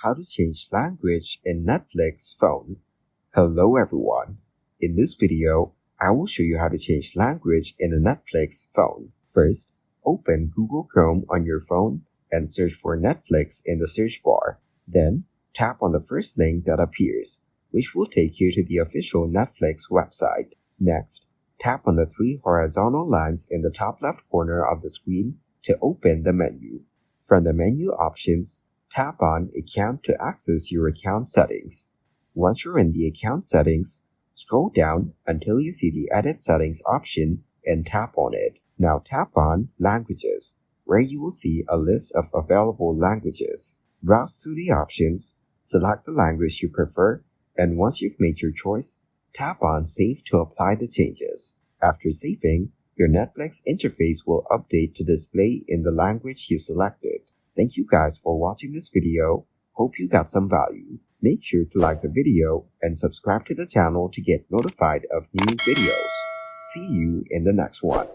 How to change language in Netflix phone. Hello everyone. In this video, I will show you how to change language in a Netflix phone. First, open Google Chrome on your phone and search for Netflix in the search bar. Then, tap on the first link that appears, which will take you to the official Netflix website. Next, tap on the three horizontal lines in the top left corner of the screen to open the menu. From the menu options, tap on Account to access your account settings. Once you're in the account settings, scroll down until you see the Edit Settings option and tap on it. Now tap on Languages, where you will see a list of available languages. Browse through the options, select the language you prefer, and once you've made your choice, tap on Save to apply the changes. After saving, your Netflix interface will update to display in the language you selected. Thank you guys for watching this video. Hope you got some value. Make sure to like the video and subscribe to the channel to get notified of new videos. See you in the next one.